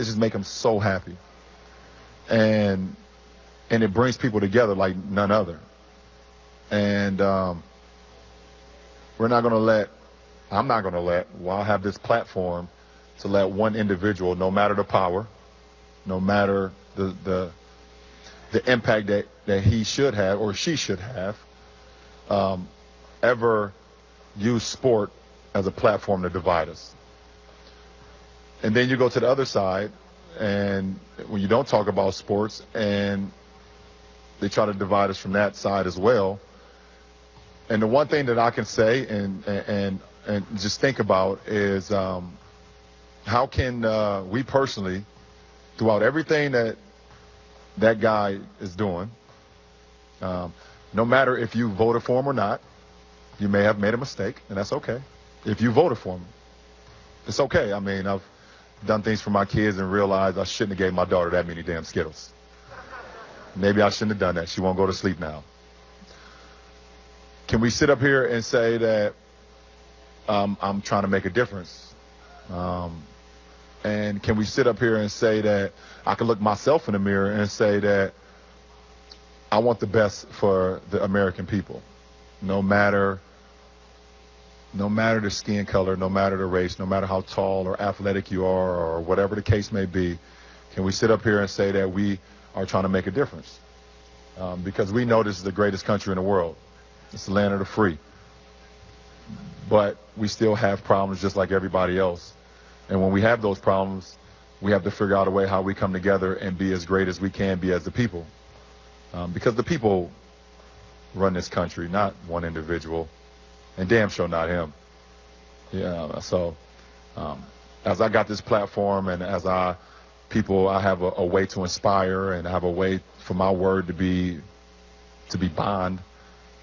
just make them so happy. And it brings people together like none other. And we're not going to let, I'm not going to let, well, I'll have this platform to let one individual, no matter the power, no matter the impact that he should have or she should have, ever use sport as a platform to divide us. And then you go to the other side, and when you don't talk about sports, and they try to divide us from that side as well. And the one thing that I can say and just think about is how can we personally, throughout everything that guy is doing, no matter if you voted for him or not, you may have made a mistake, and that's okay. If you voted for him, it's okay. I mean, I've done things for my kids and realized I shouldn't have gave my daughter that many damn Skittles. Maybe I shouldn't have done that. She won't go to sleep now. Can we sit up here and say that I'm trying to make a difference? And can we sit up here and say that I can look myself in the mirror and say that I want the best for the American people, no matter the skin color, no matter the race, no matter how tall or athletic you are or whatever the case may be? Can we sit up here and say that we are trying to make a difference? Because we know this is the greatest country in the world. It's the land of the free. But we still have problems just like everybody else. And when we have those problems, we have to figure out a way how we come together and be as great as we can be as the people. Because the people run this country, not one individual. And damn sure not him. Yeah, so as I got this platform and as I have a way to inspire and I have a way for my word to be bond.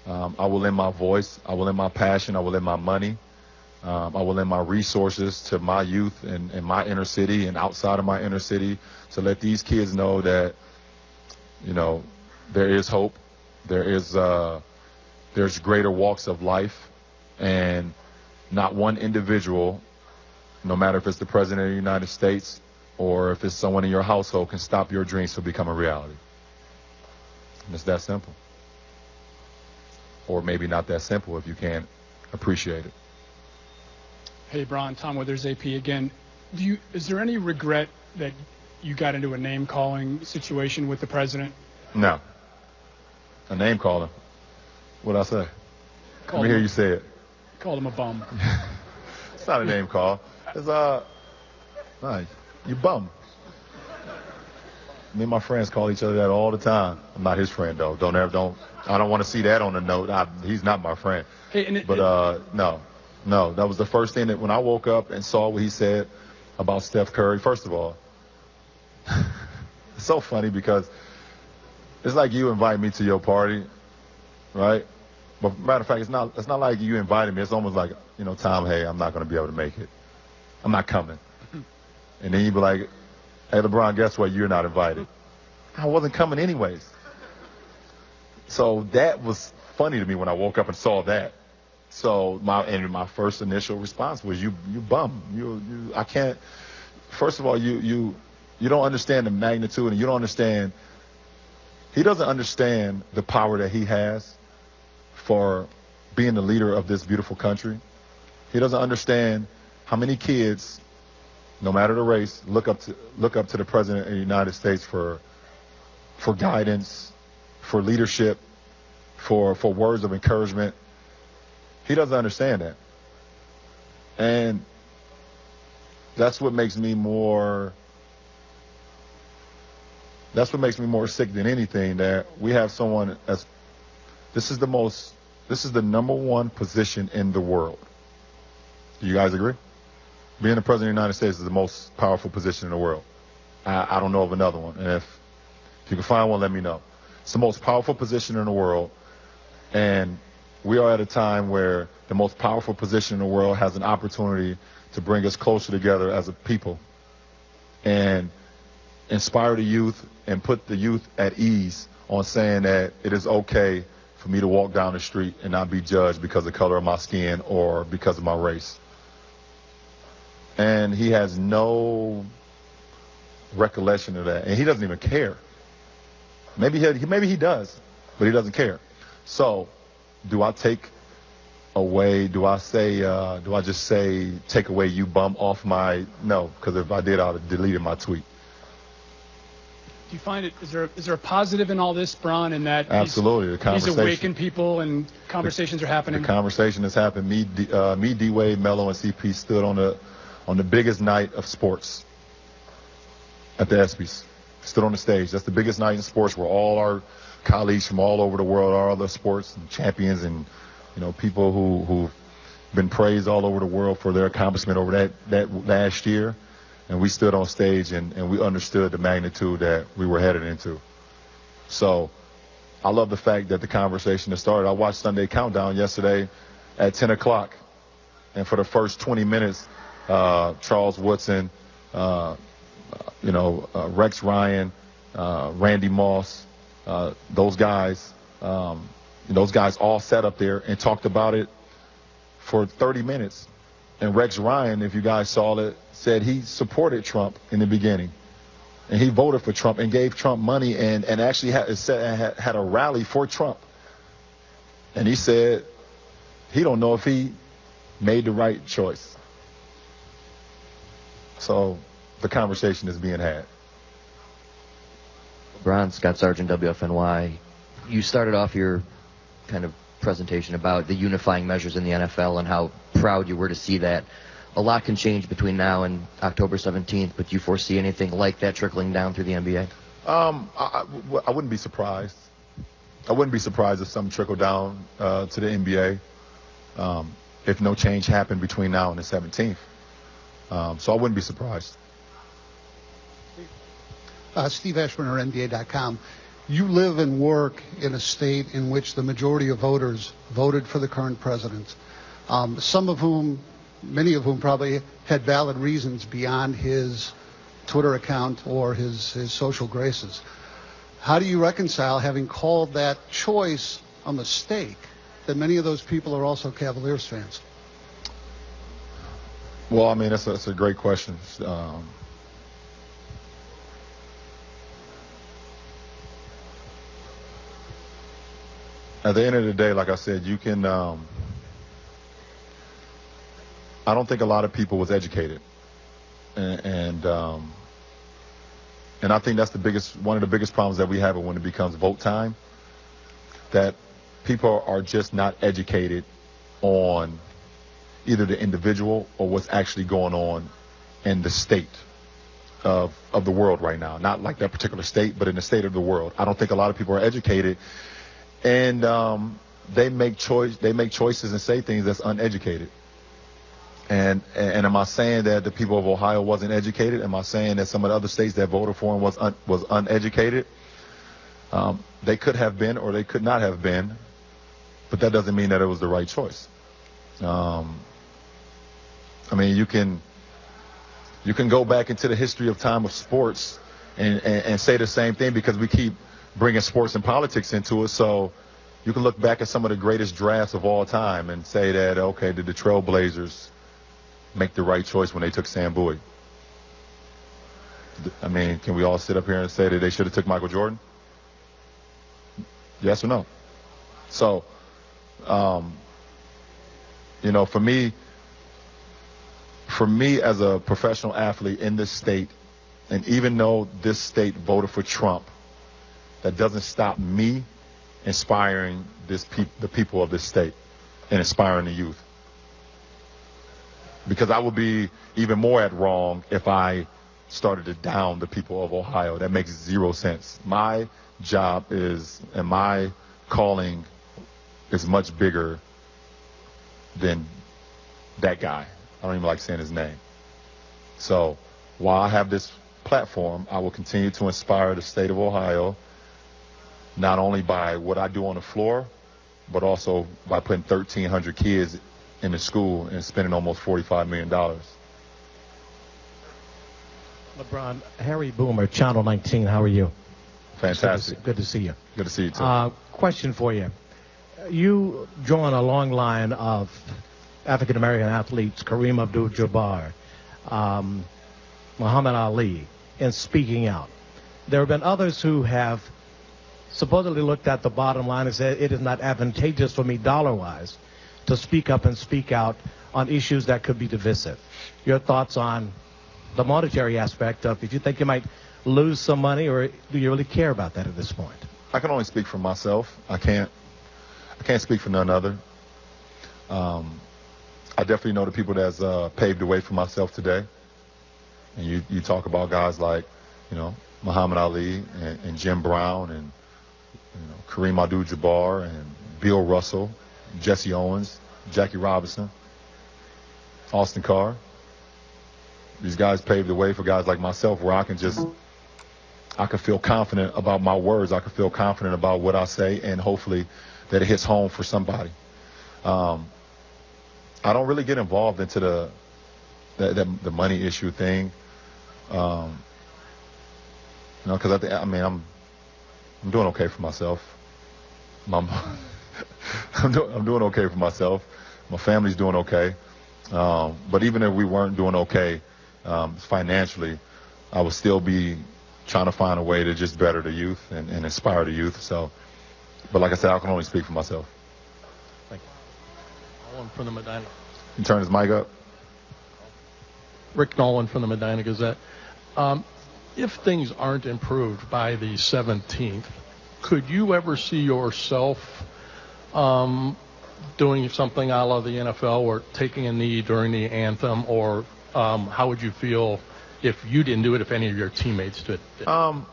I will lend my voice, I will lend my passion, I will lend my money, I will lend my resources to my youth in my inner city and outside of my inner city to let these kids know that, you know, there is hope, there's greater walks of life, and not one individual, no matter if it's the President of the United States or if it's someone in your household, can stop your dreams from becoming a reality. And it's that simple. Or maybe not that simple if you can't appreciate it. Hey, Bron, Tom Withers, AP again. Is there any regret that you got into a name-calling situation with the president? No. A name-calling? What'd I say? Let me hear you say it. Called him a bum. It's not a name call. It's no, you bum. Me and my friends call each other that all the time. I'm not his friend though. I don't want to see that on the note. He's not my friend. Hey, no. That was the first thing that when I woke up and saw what he said about Steph Curry. First of all, it's so funny because it's like you invite me to your party, right? But matter of fact, it's not like you invited me. It's almost like, you know, Tom, hey, I'm not going to be able to make it. I'm not coming. And then you'd be like, hey, LeBron, guess what? You're not invited. I wasn't coming anyways. So that was funny to me when I woke up and saw that. So my first initial response was, you bum. I can't. First of all, you don't understand the magnitude, and you don't understand. He doesn't understand the power that he has for being the leader of this beautiful country. He doesn't understand how many kids, no matter the race, look up to the President of the United States for guidance, for leadership, for words of encouragement. He doesn't understand that. And that's what makes me more sick than anything, that we have someone as this is the number one position in the world. Do you guys agree? Being the President of the United States is the most powerful position in the world. I don't know of another one. And if you can find one, let me know. It's the most powerful position in the world. And we are at a time where the most powerful position in the world has an opportunity to bring us closer together as a people and inspire the youth and put the youth at ease on saying that it is okay for me to walk down the street and not be judged because of the color of my skin or because of my race. And he has no recollection of that, and he doesn't even care. Maybe he does, but he doesn't care. So, do I take away? Do I just say take away you bum off my? No, because if I did, I would have deleted my tweet. Do you find it? Is there a positive in all this, Bron? In that absolutely, the conversation. He's awakened people, and conversations are happening. The conversation has happened. Me, D. Wade, Melo, and CP stood on the biggest night of sports at the ESPYs. Stood on the stage. That's the biggest night in sports, where all our colleagues from all over the world, all other sports and champions, and people who've been praised all over the world for their accomplishment over that last year. And we stood on stage and we understood the magnitude that we were headed into. So I love the fact that the conversation has started. I watched Sunday Countdown yesterday at 10 o'clock. And for the first 20 minutes, Charles Woodson, Rex Ryan, Randy Moss, those guys all sat up there and talked about it for 30 minutes. And Rex Ryan, if you guys saw it, said he supported Trump in the beginning. And he voted for Trump and gave Trump money and actually had a rally for Trump. And he said he don't know if he made the right choice. So the conversation is being had. LeBron, Scott Sargent, WFNY. You started off your kind of presentation about the unifying measures in the NFL and how proud you were to see that. A lot can change between now and October 17th, but do you foresee anything like that trickling down through the NBA? I wouldn't be surprised. I wouldn't be surprised if something trickled down to the NBA if no change happened between now and the 17th. So I wouldn't be surprised. Steve Ashburner, NBA.com. You live and work in a state in which the majority of voters voted for the current president, many of whom probably had valid reasons beyond his Twitter account or his social graces. How do you reconcile having called that choice a mistake, that many of those people are also Cavaliers fans? Well, I mean, that's a great question. At the end of the day, like I said, you can. I don't think a lot of people was educated, and I think that's one of the biggest problems that we have when it becomes vote time. That people are just not educated on either the individual or what's actually going on in the state of the world right now. Not like that particular state, but in the state of the world. I don't think a lot of people are educated. And they make choices and say things that's uneducated. And am I saying that the people of Ohio wasn't educated? Am I saying that some of the other states that voted for him was uneducated? They could have been or they could not have been, but that doesn't mean that it was the right choice. I mean, you can go back into the history of time of sports and say the same thing, because we keep bringing sports and politics into it. So you can look back at some of the greatest drafts of all time and say that, okay, did the Trailblazers make the right choice when they took Sam Bowie? I mean, can we all sit up here and say that they should have took Michael Jordan? Yes or no? So, for me as a professional athlete in this state, and even though this state voted for Trump, that doesn't stop me inspiring the people of this state and inspiring the youth. Because I would be even more at wrong if I started to down the people of Ohio. That makes zero sense. My job and my calling is much bigger than that guy. I don't even like saying his name. So while I have this platform, I will continue to inspire the state of Ohio, not only by what I do on the floor, but also by putting 1,300 kids in the school and spending almost $45 million. LeBron, Harry Boomer, Channel 19, how are you? Fantastic. Good to see you. Good to see you, too. Question for you. You drawn a long line of African-American athletes, Kareem Abdul-Jabbar, Muhammad Ali, in speaking out. There have been others who have supposedly looked at the bottom line and said it is not advantageous for me dollar-wise to speak up and speak out on issues that could be divisive. Your thoughts on the monetary aspect of if you think you might lose some money, or do you really care about that at this point? I can only speak for myself. I can't speak for none other. I definitely know the people that's paved the way for myself today. And you talk about guys like, Muhammad Ali and Jim Brown and Kareem Abdul-Jabbar and Bill Russell, Jesse Owens, Jackie Robinson, Austin Carr. These guys paved the way for guys like myself where I can feel confident about my words. I can feel confident about what I say, and hopefully that it hits home for somebody. I don't really get involved into the money issue thing, because I'm doing okay for myself. I'm doing okay for myself. My family's doing okay. But even if we weren't doing okay financially, I would still be trying to find a way to just better the youth and inspire the youth. So, but like I said, I can only speak for myself. Thank you. Nolan from the Medina. You turn his mic up. Rick Nolan from the Medina Gazette. If things aren't improved by the 17th, could you ever see yourself doing something a la the NFL, or taking a knee during the anthem, or how would you feel if you didn't do it, if any of your teammates did?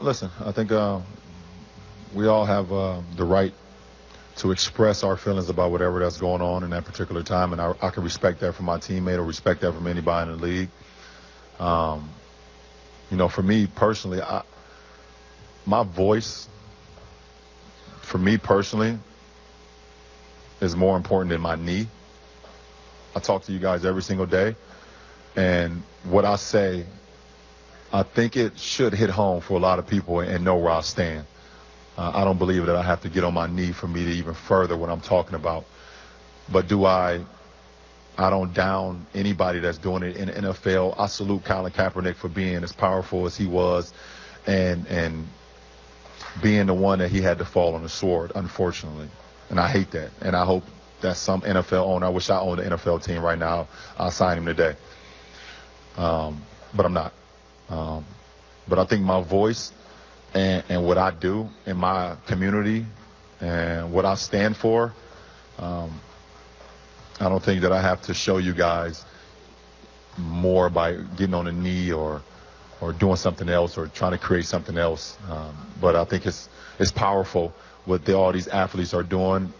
Listen, I think we all have the right to express our feelings about whatever that's going on in that particular time, and I can respect that from my teammate or respect that from anybody in the league. For me personally, my voice, for me personally, is more important than my knee. I talk to you guys every single day, and what I say, I think it should hit home for a lot of people and know where I stand. I don't believe that I have to get on my knee for me to even further what I'm talking about. But I don't down anybody that's doing it in the NFL. I salute Colin Kaepernick for being as powerful as he was and being the one that he had to fall on the sword, unfortunately. And I hate that. And I hope that some NFL owner, I wish I owned the NFL team right now, I'll sign him today. But I'm not. But I think my voice and what I do in my community and what I stand for, I don't think that I have to show you guys more by getting on a knee or doing something else or trying to create something else. But I think it's powerful what all these athletes are doing.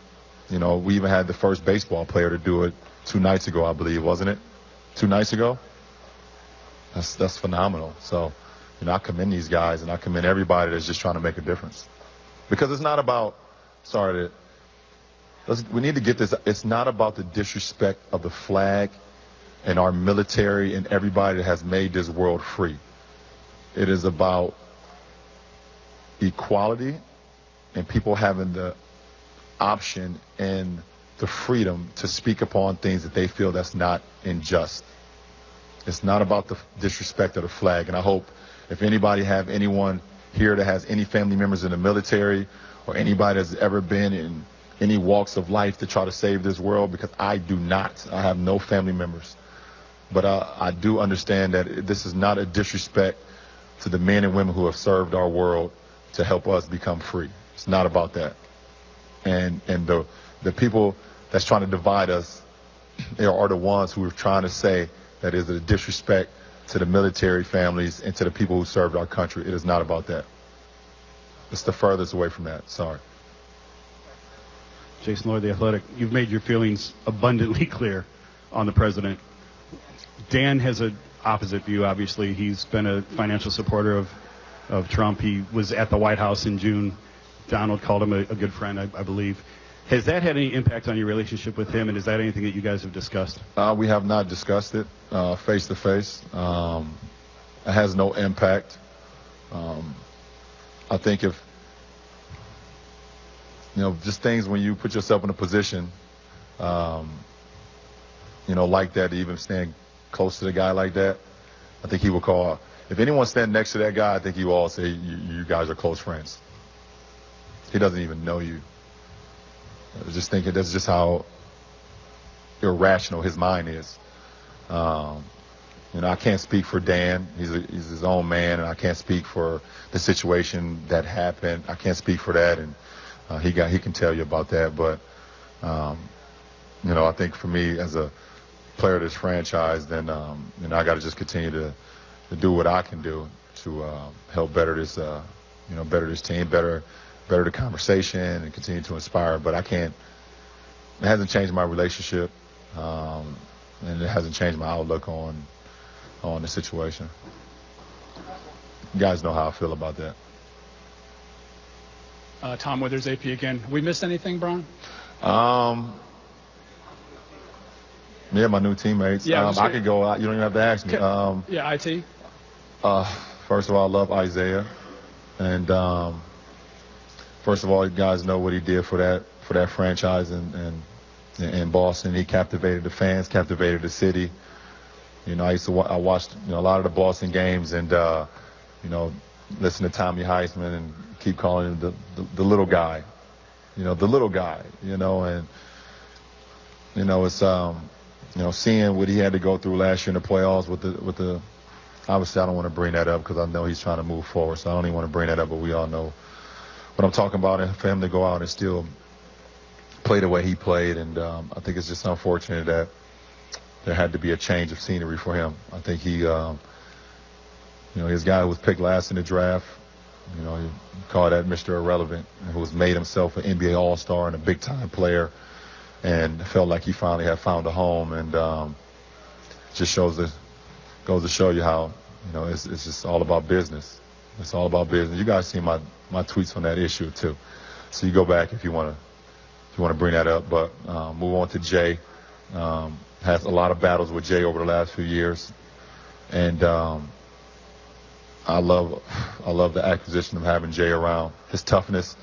We even had the first baseball player to do it 2 nights ago, I believe, wasn't it? 2 nights ago? That's phenomenal. So, I commend these guys, and I commend everybody that's just trying to make a difference. Because it's not about, we need to get this, it's not about the disrespect of the flag and our military and everybody that has made this world free. It is about equality and people having the option and the freedom to speak upon things that they feel that's not unjust. It's not about the disrespect of the flag. And I hope if anybody have anyone here that has any family members in the military or anybody that's ever been in any walks of life to try to save this world, because I do not. I have no family members. But I do understand that this is not a disrespect to the men and women who have served our world to help us become free. It's not about that. And the people that's trying to divide us are the ones who are trying to say that is a disrespect to the military families and to the people who served our country. It is not about that. It's the furthest away from that. Sorry. Jason Lloyd, The Athletic. You've made your feelings abundantly clear on the president. Dan has an opposite view, obviously. He's been a financial supporter of Trump. He was at the White House in June. Donald called him a good friend, I believe. Has that had any impact on your relationship with him, and is that anything that you guys have discussed? We have not discussed it face to face. It has no impact. I think if, just things when you put yourself in a position, like that, to even stand close to the guy like that, I think he would call if anyone's standing next to that guy, I think you all say you guys are close friends. He doesn't even know you. I was just thinking that's just how irrational his mind is. I can't speak for Dan. He's his own man, and I can't speak for the situation that happened. I can't speak for that, and he can tell you about that. But I think for me as a player of this franchise, then I got to just continue to do what I can do to help better this team, better the conversation, and continue to inspire. But I can't. It hasn't changed my relationship, and it hasn't changed my outlook on the situation. You guys know how I feel about that. Tom Withers, AP again. We missed anything, Bron? Yeah, my new teammates. Yeah, I could go out. You don't even have to ask me. Yeah, IT. First of all, I love Isaiah, and first of all, you guys know what he did for that franchise in Boston. He captivated the fans, captivated the city. I watched a lot of the Boston games, and listen to Tommy Heisman and keep calling him the little guy, the little guy, and it's seeing what he had to go through last year in the playoffs with the obviously I don't want to bring that up because I know he's trying to move forward, so I don't even want to bring that up, but we all know what I'm talking about, and for him to go out and still play the way he played, and I think it's just unfortunate that there had to be a change of scenery for him. I think he, his guy who was picked last in the draft, you call that Mr. Irrelevant, who's made himself an NBA All-Star and a big-time player, and felt like he finally had found a home, and just goes to show you how, it's just all about business. It's all about business. You guys see my tweets on that issue too, so you go back if you want to bring that up. But move on to Jay. Has a lot of battles with Jay over the last few years, and I love the acquisition of having Jay around. His toughness,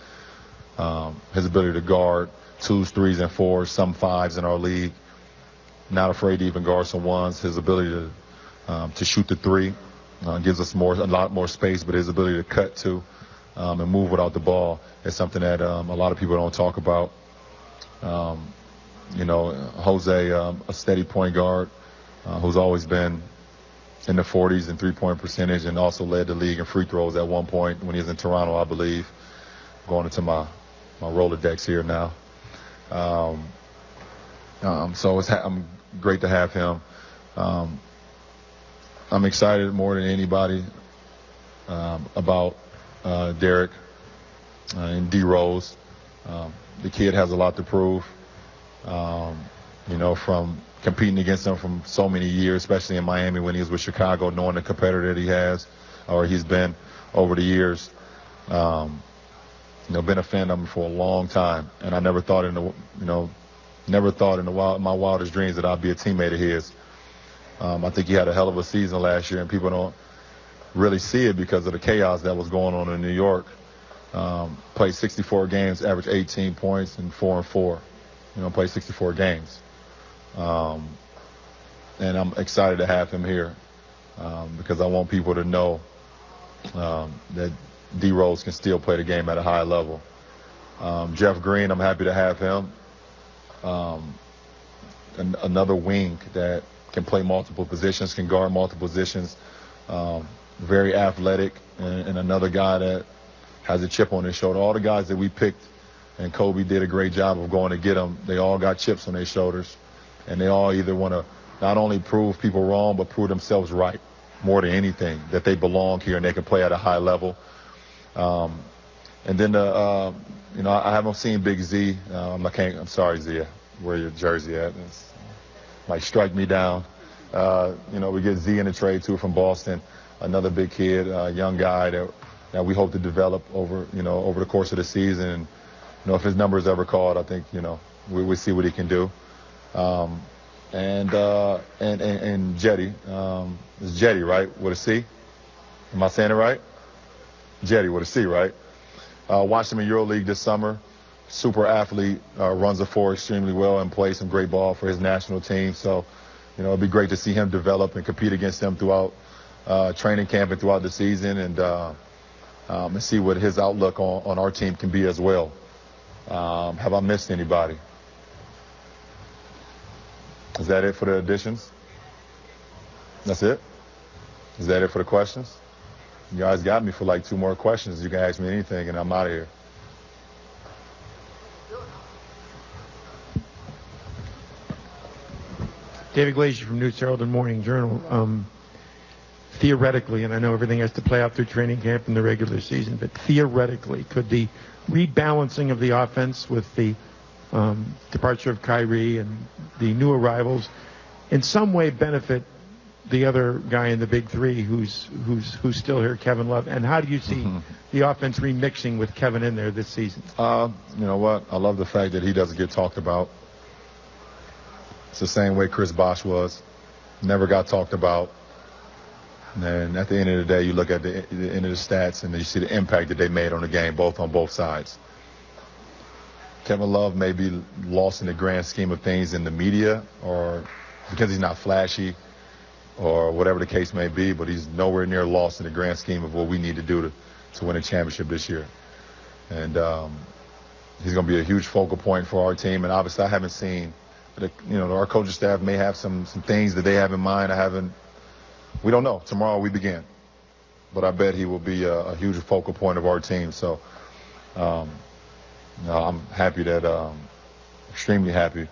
his ability to guard 2s, 3s, and 4s, some 5s in our league. Not afraid to even guard some 1s. His ability to shoot the 3 gives us a lot more space, but his ability to cut too and move without the ball is something that a lot of people don't talk about. Jose, a steady point guard who's always been in the 40s in three-point percentage and also led the league in free throws at one point when he was in Toronto, I believe. Going into my Rolodex here now. So I'm great to have him. I'm excited more than anybody about Derek and D Rose. The kid has a lot to prove. From competing against him from so many years, especially in Miami when he was with Chicago, knowing the competitor that he has or he's been over the years. Been a fan of him for a long time, and I never thought in my wildest dreams that I'd be a teammate of his. I think he had a hell of a season last year, and people don't really see it because of the chaos that was going on in New York. Played 64 games, averaged 18 points, and 4-4. Played 64 games. And I'm excited to have him here because I want people to know that D Rose can still play the game at a high level. Jeff Green, I'm happy to have him. Another wing that can play multiple positions, can guard multiple positions, very athletic, and another guy that has a chip on his shoulder. All the guys that we picked, and Kobe did a great job of going to get them, they all got chips on their shoulders, and they all either want to not only prove people wrong, but prove themselves right more than anything, that they belong here and they can play at a high level. And then, I haven't seen Big Z. I'm sorry, Zia, where your jersey at? Might strike me down. We get Z in the trade too from Boston, another big kid, young guy that we hope to develop over the course of the season. And, if his number is ever called, I think we see what he can do. And Jetty, it's Jetty, right? With a C? Am I saying it right? Jetty with a C, right? Watched him in EuroLeague this summer. Super athlete, runs the floor extremely well and plays some great ball for his national team. So, it'd be great to see him develop and compete against him throughout training camp and throughout the season, and see what his outlook on our team can be as well. Have I missed anybody? Is that it for the additions? That's it? Is that it for the questions? You guys got me for like 2 more questions. You can ask me anything, and I'm out of here. David Glazier from News Herald and Morning Journal. Theoretically, and I know everything has to play out through training camp and the regular season, but theoretically, could the rebalancing of the offense with the departure of Kyrie and the new arrivals in some way benefit the other guy in the big three who's still here, Kevin Love? And how do you see the offense remixing with Kevin in there this season? You know what? I love the fact that he doesn't get talked about. It's the same way Chris Bosh was. Never got talked about. And at the end of the day, you look at the end of the stats and you see the impact that they made on the game, on both sides. Kevin Love may be lost in the grand scheme of things in the media, or because he's not flashy, or whatever the case may be, but he's nowhere near lost in the grand scheme of what we need to do to win a championship this year. And he's going to be a huge focal point for our team. And obviously I haven't seen, our coaching staff may have some things that they have in mind. We don't know. Tomorrow we begin. But I bet he will be a huge focal point of our team. So I'm happy extremely happy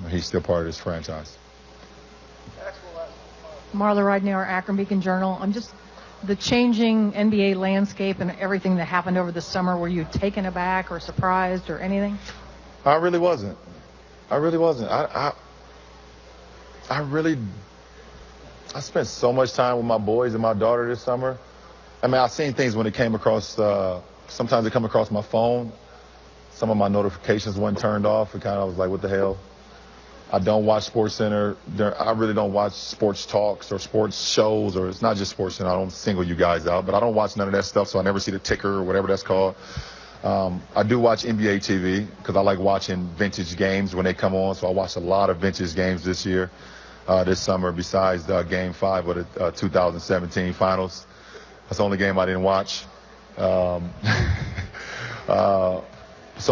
he's still part of this franchise. Marla Ridenour, Akron Beacon Journal. The changing NBA landscape and everything that happened over the summer, were you taken aback or surprised or anything? I really wasn't. I spent so much time with my boys and my daughter this summer. I mean, I've seen things when it came across, sometimes they come across my phone. Some of my notifications weren't turned off. It kind of was like, what the hell? I don't watch SportsCenter. I really don't watch sports talks or sports shows, or it's not just SportsCenter. I don't single you guys out, but I don't watch none of that stuff, so I never see the ticker or whatever that's called. I do watch NBA TV because I like watching vintage games when they come on, so I watched a lot of vintage games this summer, besides Game 5 of the 2017 Finals. That's the only game I didn't watch. So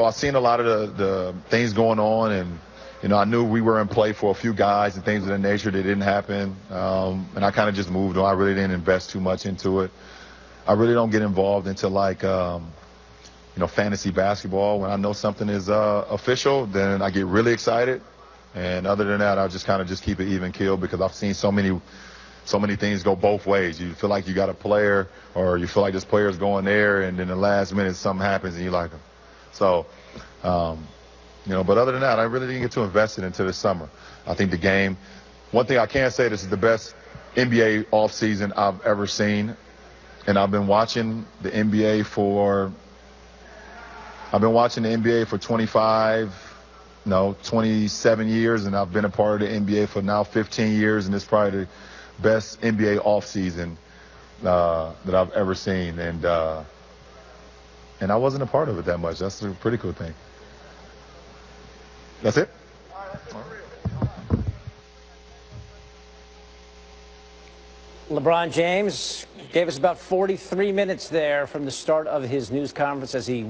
I've seen a lot of the things going on, and I knew we were in play for a few guys and things of that nature that didn't happen. And I kind of just moved on. I really didn't invest too much into it. I really don't get involved into fantasy basketball. When I know something is official, then I get really excited. And other than that, I just kind of just keep it even keel, because I've seen so many things go both ways. You feel like you got a player, or you feel like this player is going there, and then the last minute something happens and you like him. So, but other than that, I really didn't get to invest it until this summer. I think the game, one thing I can say, this is the best NBA offseason I've ever seen. And I've been watching the NBA for 27 years, and I've been a part of the NBA for now 15 years, and it's probably the best NBA offseason that I've ever seen. And I wasn't a part of it that much. That's a pretty cool thing. That's it? LeBron James gave us about 43 minutes there from the start of his news conference as he